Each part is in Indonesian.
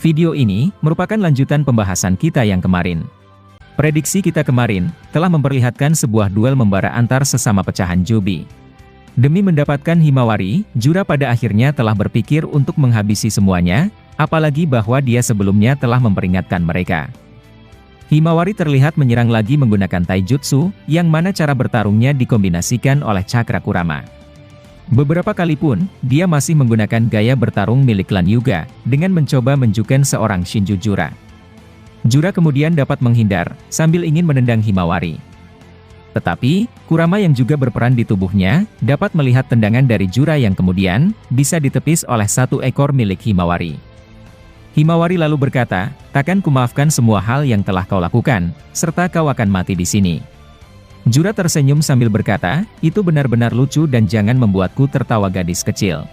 Video ini merupakan lanjutan pembahasan kita yang kemarin. Prediksi kita kemarin telah memperlihatkan sebuah duel membara antar sesama pecahan Jubi. Demi mendapatkan Himawari, Jura pada akhirnya telah berpikir untuk menghabisi semuanya, apalagi bahwa dia sebelumnya telah memperingatkan mereka. Himawari terlihat menyerang lagi menggunakan taijutsu, yang mana cara bertarungnya dikombinasikan oleh cakra Kurama. Beberapa kali pun, dia masih menggunakan gaya bertarung milik klan Hyuga, dengan mencoba menjuken seorang Shinju Jura. Jura kemudian dapat menghindar, sambil ingin menendang Himawari. Tetapi, Kurama yang juga berperan di tubuhnya, dapat melihat tendangan dari Jura yang kemudian, bisa ditepis oleh satu ekor milik Himawari. Himawari lalu berkata, "Takkan kumaafkan semua hal yang telah kau lakukan, serta kau akan mati di sini." Jura tersenyum sambil berkata, "Itu benar-benar lucu dan jangan membuatku tertawa gadis kecil."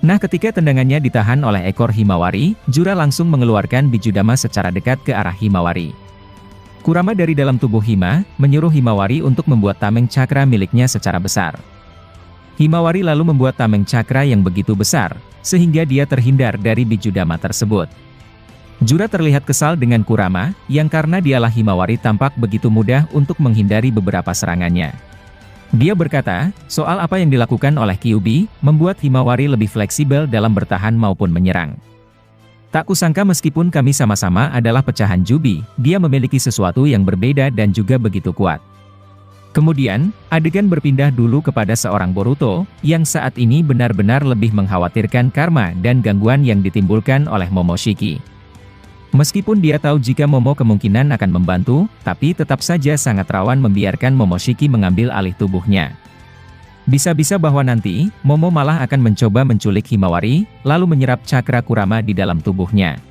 Nah, ketika tendangannya ditahan oleh ekor Himawari, Jura langsung mengeluarkan Bijudama secara dekat ke arah Himawari. Kurama dari dalam tubuh Hima, menyuruh Himawari untuk membuat tameng cakra miliknya secara besar. Himawari lalu membuat tameng cakra yang begitu besar, sehingga dia terhindar dari Bijudama tersebut. Jura terlihat kesal dengan Kurama, yang karena dialah Himawari tampak begitu mudah untuk menghindari beberapa serangannya. Dia berkata, soal apa yang dilakukan oleh Kyuubi, membuat Himawari lebih fleksibel dalam bertahan maupun menyerang. Tak kusangka meskipun kami sama-sama adalah pecahan Jubi, dia memiliki sesuatu yang berbeda dan juga begitu kuat. Kemudian, adegan berpindah dulu kepada seorang Boruto, yang saat ini benar-benar lebih mengkhawatirkan karma dan gangguan yang ditimbulkan oleh Momoshiki. Meskipun dia tahu jika Momo kemungkinan akan membantu, tapi tetap saja sangat rawan membiarkan Momoshiki mengambil alih tubuhnya. Bisa-bisa bahwa nanti, Momo malah akan mencoba menculik Himawari, lalu menyerap cakra Kurama di dalam tubuhnya.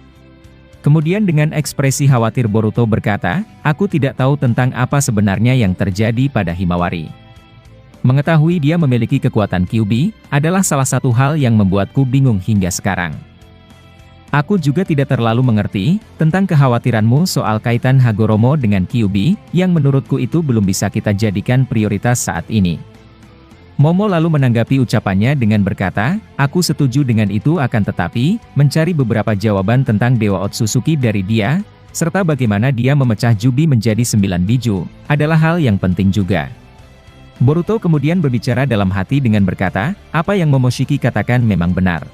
Kemudian dengan ekspresi khawatir Boruto berkata, "Aku tidak tahu tentang apa sebenarnya yang terjadi pada Himawari. Mengetahui dia memiliki kekuatan Kyuubi, adalah salah satu hal yang membuatku bingung hingga sekarang. Aku juga tidak terlalu mengerti tentang kekhawatiranmu soal kaitan Hagoromo dengan Kyuubi, yang menurutku itu belum bisa kita jadikan prioritas saat ini." Momo lalu menanggapi ucapannya dengan berkata, "Aku setuju dengan itu akan tetapi, mencari beberapa jawaban tentang Dewa Otsutsuki dari dia, serta bagaimana dia memecah Jubi menjadi 9 biju, adalah hal yang penting juga." Boruto kemudian berbicara dalam hati dengan berkata, "Apa yang Momoshiki katakan memang benar.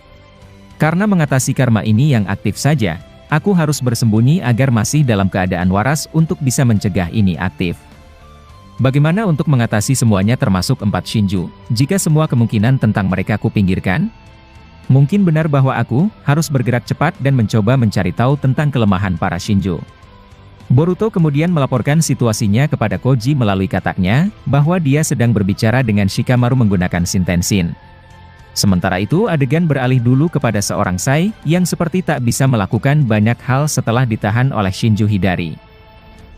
Karena mengatasi karma ini yang aktif saja, aku harus bersembunyi agar masih dalam keadaan waras untuk bisa mencegah ini aktif. Bagaimana untuk mengatasi semuanya termasuk 4 Shinju, jika semua kemungkinan tentang mereka kupinggirkan? Mungkin benar bahwa aku harus bergerak cepat dan mencoba mencari tahu tentang kelemahan para Shinju." Boruto kemudian melaporkan situasinya kepada Koji melalui kataknya, bahwa dia sedang berbicara dengan Shikamaru menggunakan Shintensin. Sementara itu adegan beralih dulu kepada seorang Sai, yang seperti tak bisa melakukan banyak hal setelah ditahan oleh Shinju Hidari.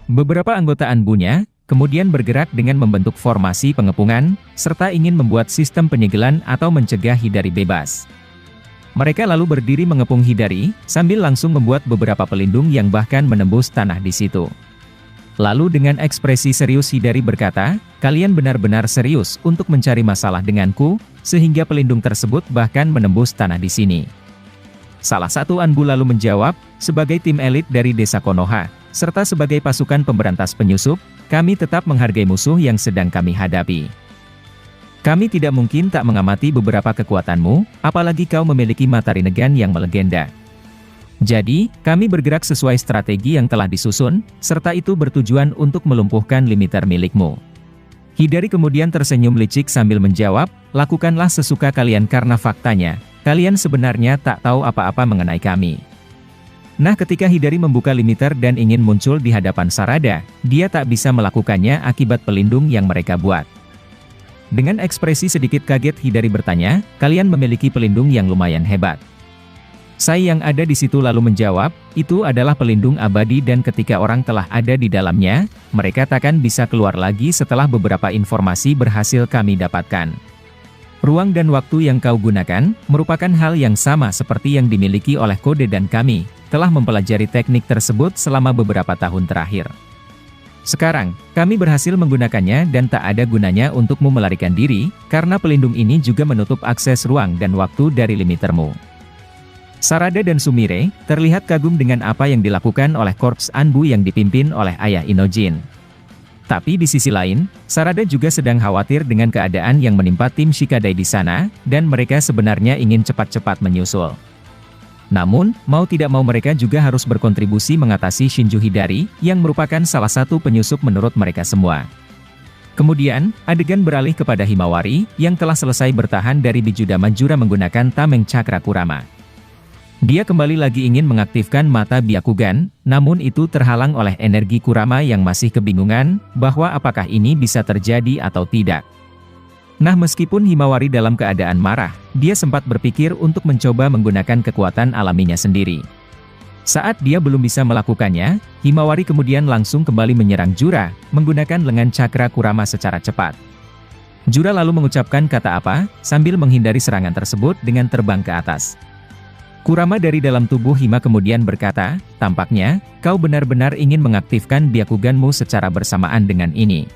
Beberapa anggota Anbunya, kemudian bergerak dengan membentuk formasi pengepungan, serta ingin membuat sistem penyegelan atau mencegah Hidari bebas. Mereka lalu berdiri mengepung Hidari, sambil langsung membuat beberapa pelindung yang bahkan menembus tanah di situ. Lalu dengan ekspresi serius Hidari berkata, "Kalian benar-benar serius untuk mencari masalah denganku, sehingga pelindung tersebut bahkan menembus tanah di sini?" Salah satu Anbu lalu menjawab, "Sebagai tim elit dari desa Konoha, serta sebagai pasukan pemberantas penyusup, kami tetap menghargai musuh yang sedang kami hadapi. Kami tidak mungkin tak mengamati beberapa kekuatanmu, apalagi kau memiliki mata Rinnegan yang melegenda. Jadi, kami bergerak sesuai strategi yang telah disusun, serta itu bertujuan untuk melumpuhkan limiter milikmu." Hidari kemudian tersenyum licik sambil menjawab, "Lakukanlah sesuka kalian karena faktanya, kalian sebenarnya tak tahu apa-apa mengenai kami." Nah, ketika Hidari membuka limiter dan ingin muncul di hadapan Sarada, dia tak bisa melakukannya akibat pelindung yang mereka buat. Dengan ekspresi sedikit kaget Hidari bertanya, "Kalian memiliki pelindung yang lumayan hebat." Sai yang ada di situ lalu menjawab, "Itu adalah pelindung abadi dan ketika orang telah ada di dalamnya, mereka takkan bisa keluar lagi setelah beberapa informasi berhasil kami dapatkan. Ruang dan waktu yang kau gunakan, merupakan hal yang sama seperti yang dimiliki oleh Kode dan kami, telah mempelajari teknik tersebut selama beberapa tahun terakhir. Sekarang, kami berhasil menggunakannya dan tak ada gunanya untukmu melarikan diri, karena pelindung ini juga menutup akses ruang dan waktu dari limitermu." Sarada dan Sumire terlihat kagum dengan apa yang dilakukan oleh Korps Anbu yang dipimpin oleh ayah Inojin. Tapi di sisi lain, Sarada juga sedang khawatir dengan keadaan yang menimpa tim Shikadai di sana, dan mereka sebenarnya ingin cepat-cepat menyusul. Namun, mau tidak mau mereka juga harus berkontribusi mengatasi Shinju Hidari, yang merupakan salah satu penyusup menurut mereka semua. Kemudian, adegan beralih kepada Himawari, yang telah selesai bertahan dari Bijudama Jura menggunakan Tameng Cakra Kurama. Dia kembali lagi ingin mengaktifkan mata Byakugan, namun itu terhalang oleh energi Kurama yang masih kebingungan, bahwa apakah ini bisa terjadi atau tidak. Nah, meskipun Himawari dalam keadaan marah, dia sempat berpikir untuk mencoba menggunakan kekuatan alaminya sendiri. Saat dia belum bisa melakukannya, Himawari kemudian langsung kembali menyerang Jura, menggunakan lengan cakra Kurama secara cepat. Jura lalu mengucapkan kata apa, sambil menghindari serangan tersebut dengan terbang ke atas. Kurama dari dalam tubuh Hima kemudian berkata, tampaknya, kau benar-benar ingin mengaktifkan Byakuganmu secara bersamaan dengan ini.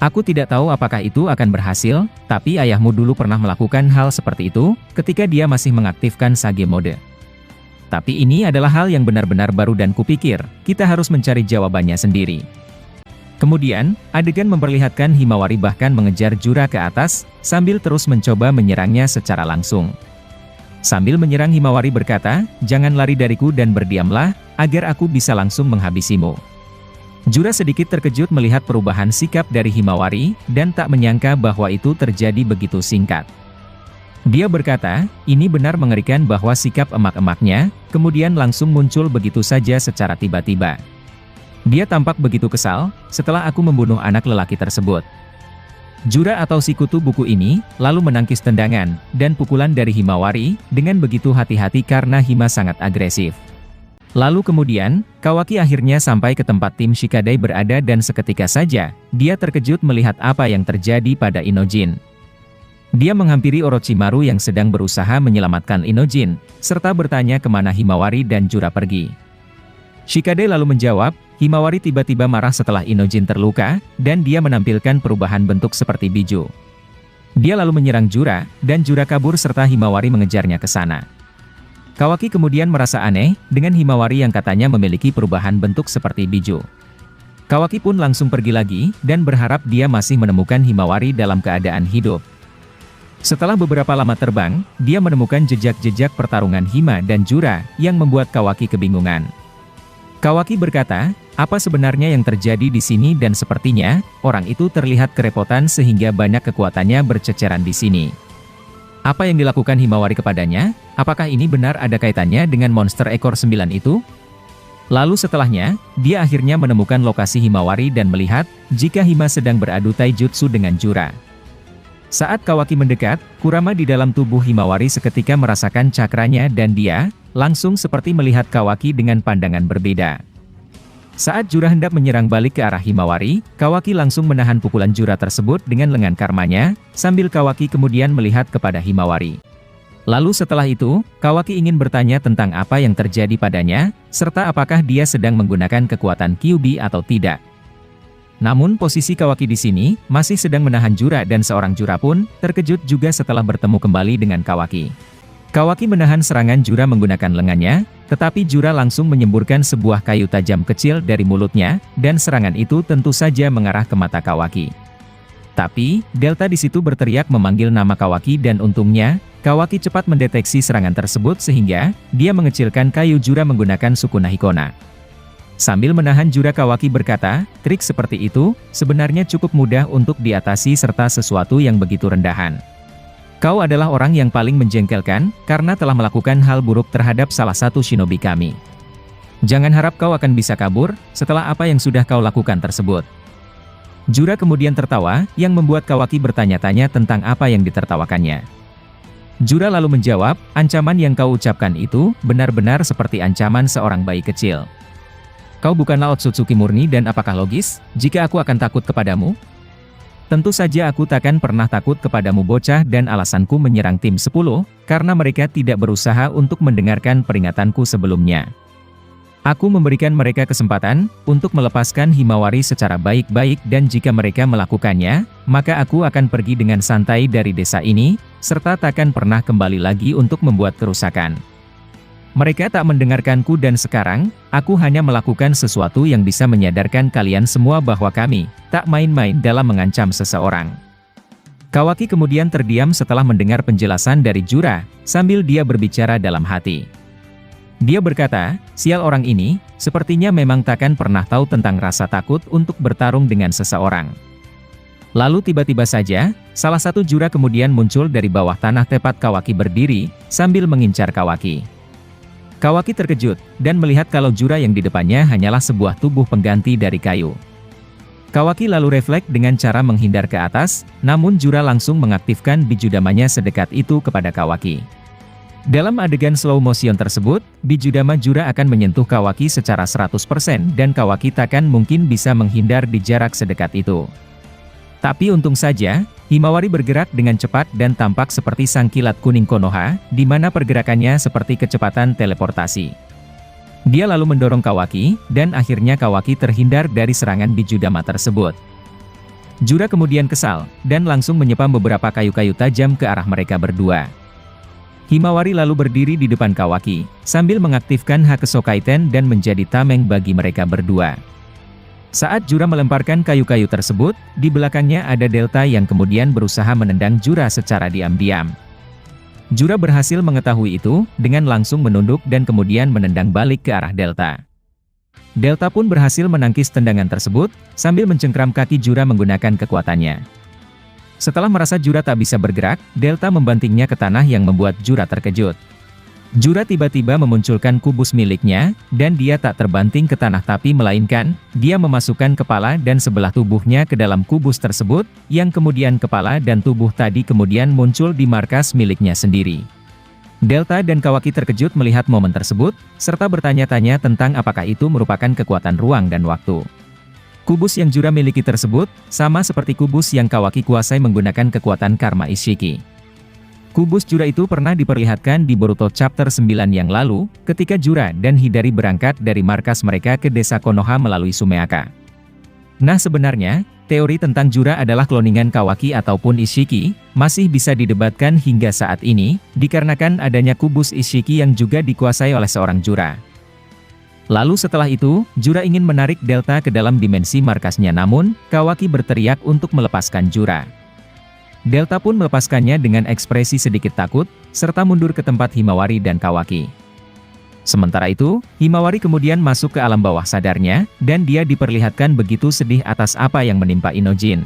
Aku tidak tahu apakah itu akan berhasil, tapi ayahmu dulu pernah melakukan hal seperti itu, ketika dia masih mengaktifkan Sage Mode. Tapi ini adalah hal yang benar-benar baru dan kupikir, kita harus mencari jawabannya sendiri. Kemudian, adegan memperlihatkan Himawari bahkan mengejar Jura ke atas, sambil terus mencoba menyerangnya secara langsung. Sambil menyerang Himawari berkata, jangan lari dariku dan berdiamlah, agar aku bisa langsung menghabisimu. Jura sedikit terkejut melihat perubahan sikap dari Himawari, dan tak menyangka bahwa itu terjadi begitu singkat. Dia berkata, ini benar mengerikan bahwa sikap emak-emaknya, kemudian langsung muncul begitu saja secara tiba-tiba. Dia tampak begitu kesal, setelah aku membunuh anak lelaki tersebut. Jura atau sikutu buku ini, lalu menangkis tendangan, dan pukulan dari Himawari, dengan begitu hati-hati karena Hima sangat agresif. Lalu kemudian, Kawaki akhirnya sampai ke tempat tim Shikadai berada dan seketika saja, dia terkejut melihat apa yang terjadi pada Inojin. Dia menghampiri Orochimaru yang sedang berusaha menyelamatkan Inojin, serta bertanya kemana Himawari dan Jura pergi. Shikadai lalu menjawab, Himawari tiba-tiba marah setelah Inojin terluka, dan dia menampilkan perubahan bentuk seperti biju. Dia lalu menyerang Jura, dan Jura kabur serta Himawari mengejarnya ke sana. Kawaki kemudian merasa aneh, dengan Himawari yang katanya memiliki perubahan bentuk seperti biju. Kawaki pun langsung pergi lagi, dan berharap dia masih menemukan Himawari dalam keadaan hidup. Setelah beberapa lama terbang, dia menemukan jejak-jejak pertarungan Hima dan Jura, yang membuat Kawaki kebingungan. Kawaki berkata, apa sebenarnya yang terjadi di sini dan sepertinya, orang itu terlihat kerepotan sehingga banyak kekuatannya berceceran di sini. Apa yang dilakukan Himawari kepadanya? Apakah ini benar ada kaitannya dengan monster ekor 9 itu? Lalu setelahnya, dia akhirnya menemukan lokasi Himawari dan melihat, jika Hima sedang beradu taijutsu dengan Jura. Saat Kawaki mendekat, Kurama di dalam tubuh Himawari seketika merasakan cakranya dan dia, langsung seperti melihat Kawaki dengan pandangan berbeda. Saat Jura hendak menyerang balik ke arah Himawari, Kawaki langsung menahan pukulan Jura tersebut dengan lengan karmanya, sambil Kawaki kemudian melihat kepada Himawari. Lalu setelah itu, Kawaki ingin bertanya tentang apa yang terjadi padanya, serta apakah dia sedang menggunakan kekuatan Kyuubi atau tidak. Namun posisi Kawaki di sini, masih sedang menahan Jura dan seorang Jura pun, terkejut juga setelah bertemu kembali dengan Kawaki. Kawaki menahan serangan Jura menggunakan lengannya, tetapi Jura langsung menyemburkan sebuah kayu tajam kecil dari mulutnya, dan serangan itu tentu saja mengarah ke mata Kawaki. Tapi, Delta di situ berteriak memanggil nama Kawaki dan untungnya, Kawaki cepat mendeteksi serangan tersebut sehingga, dia mengecilkan kayu Jura menggunakan Sukuna Hikona. Sambil menahan Jura, Kawaki berkata, trik seperti itu, sebenarnya cukup mudah untuk diatasi serta sesuatu yang begitu rendahan. Kau adalah orang yang paling menjengkelkan, karena telah melakukan hal buruk terhadap salah satu shinobi kami. Jangan harap kau akan bisa kabur, setelah apa yang sudah kau lakukan tersebut. Jura kemudian tertawa, yang membuat Kawaki bertanya-tanya tentang apa yang ditertawakannya. Jura lalu menjawab, ancaman yang kau ucapkan itu, benar-benar seperti ancaman seorang bayi kecil. Kau bukanlah Otsutsuki murni dan apakah logis, jika aku akan takut kepadamu? Tentu saja aku takkan pernah takut kepadamu bocah dan alasanku menyerang tim 10, karena mereka tidak berusaha untuk mendengarkan peringatanku sebelumnya. Aku memberikan mereka kesempatan, untuk melepaskan Himawari secara baik-baik dan jika mereka melakukannya, maka aku akan pergi dengan santai dari desa ini, serta takkan pernah kembali lagi untuk membuat kerusakan. Mereka tak mendengarkanku dan sekarang, aku hanya melakukan sesuatu yang bisa menyadarkan kalian semua bahwa kami tak main-main dalam mengancam seseorang." Kawaki kemudian terdiam setelah mendengar penjelasan dari Jura, sambil dia berbicara dalam hati. Dia berkata, "Sial orang ini, sepertinya memang takkan pernah tahu tentang rasa takut untuk bertarung dengan seseorang." Lalu tiba-tiba saja, salah satu Jura kemudian muncul dari bawah tanah tepat Kawaki berdiri, sambil mengincar Kawaki. Kawaki terkejut, dan melihat kalau Jura yang di depannya hanyalah sebuah tubuh pengganti dari kayu. Kawaki lalu refleks dengan cara menghindar ke atas, namun Jura langsung mengaktifkan bijudamanya sedekat itu kepada Kawaki. Dalam adegan slow motion tersebut, bijudama Jura akan menyentuh Kawaki secara 100% dan Kawaki takkan mungkin bisa menghindar di jarak sedekat itu. Tapi untung saja, Himawari bergerak dengan cepat dan tampak seperti sang kilat kuning Konoha, di mana pergerakannya seperti kecepatan teleportasi. Dia lalu mendorong Kawaki, dan akhirnya Kawaki terhindar dari serangan bijudama tersebut. Jura kemudian kesal, dan langsung menyepam beberapa kayu-kayu tajam ke arah mereka berdua. Himawari lalu berdiri di depan Kawaki, sambil mengaktifkan Hakusho Kaiten dan menjadi tameng bagi mereka berdua. Saat Jura melemparkan kayu-kayu tersebut, di belakangnya ada Delta yang kemudian berusaha menendang Jura secara diam-diam. Jura berhasil mengetahui itu, dengan langsung menunduk dan kemudian menendang balik ke arah Delta. Delta pun berhasil menangkis tendangan tersebut, sambil mencengkram kaki Jura menggunakan kekuatannya. Setelah merasa Jura tak bisa bergerak, Delta membantingnya ke tanah yang membuat Jura terkejut. Jura tiba-tiba memunculkan kubus miliknya, dan dia tak terbanting ke tanah tapi melainkan, dia memasukkan kepala dan sebelah tubuhnya ke dalam kubus tersebut, yang kemudian kepala dan tubuh tadi kemudian muncul di markas miliknya sendiri. Delta dan Kawaki terkejut melihat momen tersebut, serta bertanya-tanya tentang apakah itu merupakan kekuatan ruang dan waktu. Kubus yang Jura miliki tersebut, sama seperti kubus yang Kawaki kuasai menggunakan kekuatan Karma Ishiki. Kubus Jura itu pernah diperlihatkan di Boruto Chapter 9 yang lalu, ketika Jura dan Hidari berangkat dari markas mereka ke desa Konoha melalui Sumeaka. Nah sebenarnya, teori tentang Jura adalah kloningan Kawaki ataupun Ishiki, masih bisa didebatkan hingga saat ini, dikarenakan adanya kubus Ishiki yang juga dikuasai oleh seorang Jura. Lalu setelah itu, Jura ingin menarik Delta ke dalam dimensi markasnya namun, Kawaki berteriak untuk melepaskan Jura. Delta pun melepaskannya dengan ekspresi sedikit takut, serta mundur ke tempat Himawari dan Kawaki. Sementara itu, Himawari kemudian masuk ke alam bawah sadarnya, dan dia diperlihatkan begitu sedih atas apa yang menimpa Inojin.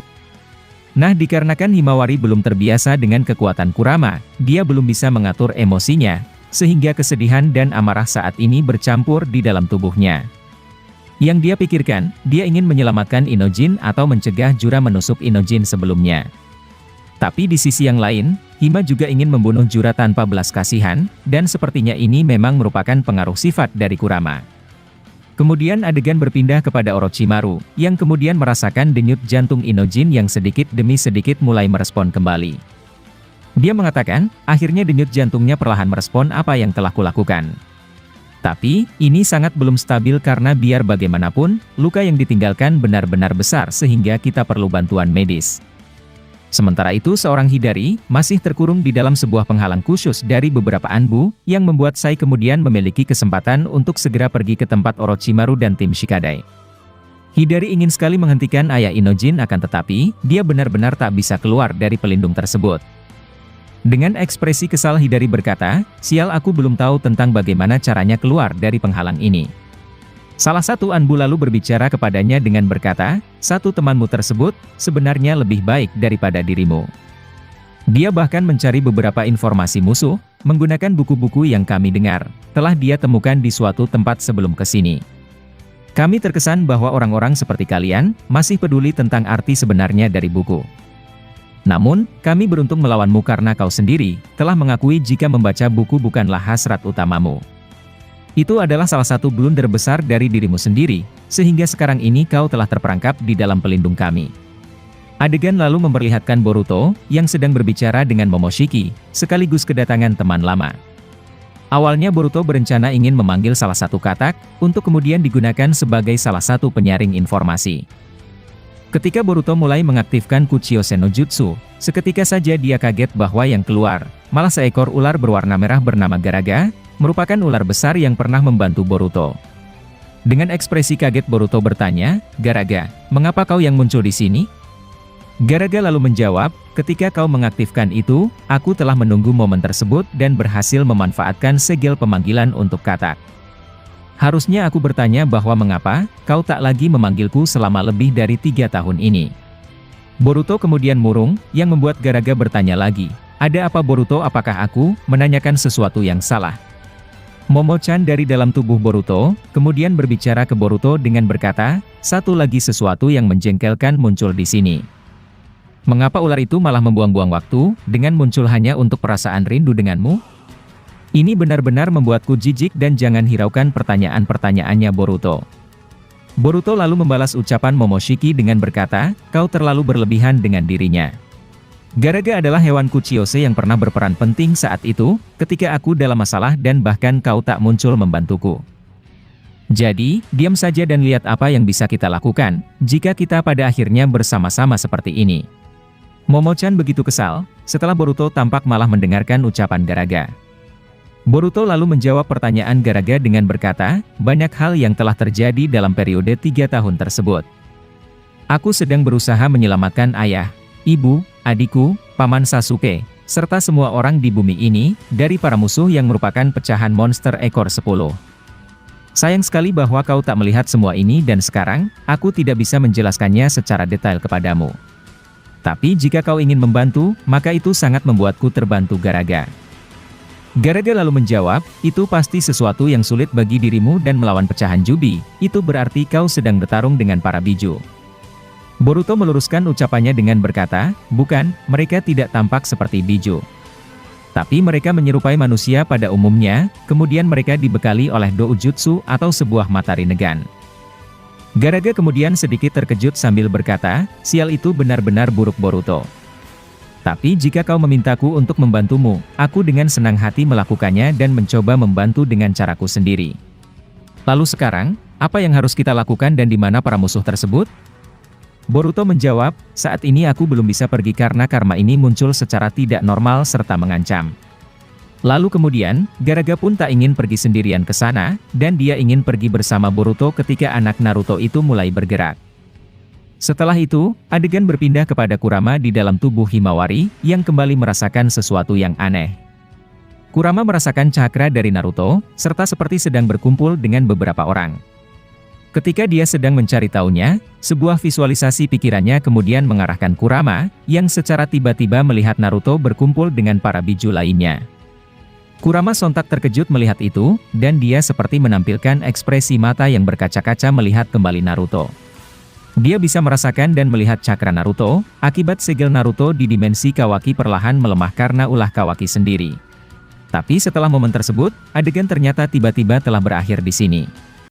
Nah dikarenakan Himawari belum terbiasa dengan kekuatan Kurama, dia belum bisa mengatur emosinya, sehingga kesedihan dan amarah saat ini bercampur di dalam tubuhnya. Yang dia pikirkan, dia ingin menyelamatkan Inojin atau mencegah Jura menusuk Inojin sebelumnya. Tapi di sisi yang lain, Hima juga ingin membunuh Jura tanpa belas kasihan, dan sepertinya ini memang merupakan pengaruh sifat dari Kurama. Kemudian adegan berpindah kepada Orochimaru, yang kemudian merasakan denyut jantung Inojin yang sedikit demi sedikit mulai merespon kembali. Dia mengatakan, akhirnya denyut jantungnya perlahan merespon apa yang telah kulakukan. Tapi, ini sangat belum stabil karena biar bagaimanapun, luka yang ditinggalkan benar-benar besar sehingga kita perlu bantuan medis. Sementara itu seorang Hidari, masih terkurung di dalam sebuah penghalang khusus dari beberapa anbu, yang membuat Sai kemudian memiliki kesempatan untuk segera pergi ke tempat Orochimaru dan tim Shikadai. Hidari ingin sekali menghentikan ayah Inojin akan tetapi, dia benar-benar tak bisa keluar dari pelindung tersebut. Dengan ekspresi kesal Hidari berkata, "Sial aku belum tahu tentang bagaimana caranya keluar dari penghalang ini." Salah satu anbu lalu berbicara kepadanya dengan berkata, "Satu temanmu tersebut, sebenarnya lebih baik daripada dirimu." Dia bahkan mencari beberapa informasi musuh, menggunakan buku-buku yang kami dengar, telah dia temukan di suatu tempat sebelum ke sini. Kami terkesan bahwa orang-orang seperti kalian, masih peduli tentang arti sebenarnya dari buku. Namun, kami beruntung melawanmu karena kau sendiri, telah mengakui jika membaca buku bukanlah hasrat utamamu. Itu adalah salah satu blunder besar dari dirimu sendiri, sehingga sekarang ini kau telah terperangkap di dalam pelindung kami. Adegan lalu memperlihatkan Boruto, yang sedang berbicara dengan Momoshiki, sekaligus kedatangan teman lama. Awalnya Boruto berencana ingin memanggil salah satu katak, untuk kemudian digunakan sebagai salah satu penyaring informasi. Ketika Boruto mulai mengaktifkan Kuchiyose no Jutsu, seketika saja dia kaget bahwa yang keluar, malah seekor ular berwarna merah bernama Garaga, merupakan ular besar yang pernah membantu Boruto. Dengan ekspresi kaget Boruto bertanya, "Garaga, mengapa kau yang muncul di sini?" Garaga lalu menjawab, "Ketika kau mengaktifkan itu, aku telah menunggu momen tersebut dan berhasil memanfaatkan segel pemanggilan untuk katak. Harusnya aku bertanya bahwa mengapa kau tak lagi memanggilku selama lebih dari 3 tahun ini." Boruto kemudian murung, yang membuat Garaga bertanya lagi, "Ada apa Boruto? Apakah aku menanyakan sesuatu yang salah?" Momo-chan dari dalam tubuh Boruto, kemudian berbicara ke Boruto dengan berkata, "Satu lagi sesuatu yang menjengkelkan muncul di sini. Mengapa ular itu malah membuang-buang waktu, dengan muncul hanya untuk perasaan rindu denganmu? Ini benar-benar membuatku jijik dan jangan hiraukan pertanyaan-pertanyaannya Boruto." Boruto lalu membalas ucapan Momoshiki dengan berkata, "Kau terlalu berlebihan dengan dirinya. Garaga adalah hewan Kuchiyose yang pernah berperan penting saat itu, ketika aku dalam masalah dan bahkan kau tak muncul membantuku. Jadi, diam saja dan lihat apa yang bisa kita lakukan, jika kita pada akhirnya bersama-sama seperti ini." Momo-chan begitu kesal, setelah Boruto tampak malah mendengarkan ucapan Garaga. Boruto lalu menjawab pertanyaan Garaga dengan berkata, "Banyak hal yang telah terjadi dalam periode 3 tahun tersebut. Aku sedang berusaha menyelamatkan ayah, ibu, adikku, paman Sasuke, serta semua orang di bumi ini, dari para musuh yang merupakan pecahan monster ekor 10. Sayang sekali bahwa kau tak melihat semua ini dan sekarang, aku tidak bisa menjelaskannya secara detail kepadamu. Tapi jika kau ingin membantu, maka itu sangat membuatku terbantu Garaga." Garaga lalu menjawab, "Itu pasti sesuatu yang sulit bagi dirimu dan melawan pecahan Jubi, itu berarti kau sedang bertarung dengan para biju." Boruto meluruskan ucapannya dengan berkata, "Bukan, mereka tidak tampak seperti biju. Tapi mereka menyerupai manusia pada umumnya, kemudian mereka dibekali oleh doujutsu atau sebuah mata rinnegan." Garaga kemudian sedikit terkejut sambil berkata, "Sial, itu benar-benar buruk Boruto. Tapi jika kau memintaku untuk membantumu, aku dengan senang hati melakukannya dan mencoba membantu dengan caraku sendiri. Lalu sekarang, apa yang harus kita lakukan dan di mana para musuh tersebut?" Boruto menjawab, "Saat ini aku belum bisa pergi karena karma ini muncul secara tidak normal serta mengancam." Lalu kemudian, Garaga pun tak ingin pergi sendirian ke sana, dan dia ingin pergi bersama Boruto ketika anak Naruto itu mulai bergerak. Setelah itu, adegan berpindah kepada Kurama di dalam tubuh Himawari, yang kembali merasakan sesuatu yang aneh. Kurama merasakan cakra dari Naruto, serta seperti sedang berkumpul dengan beberapa orang. Ketika dia sedang mencari tahunya, sebuah visualisasi pikirannya kemudian mengarahkan Kurama, yang secara tiba-tiba melihat Naruto berkumpul dengan para biju lainnya. Kurama sontak terkejut melihat itu, dan dia seperti menampilkan ekspresi mata yang berkaca-kaca melihat kembali Naruto. Dia bisa merasakan dan melihat cakra Naruto, akibat segel Naruto di dimensi Kawaki perlahan melemah karena ulah Kawaki sendiri. Tapi setelah momen tersebut, adegan ternyata tiba-tiba telah berakhir di sini.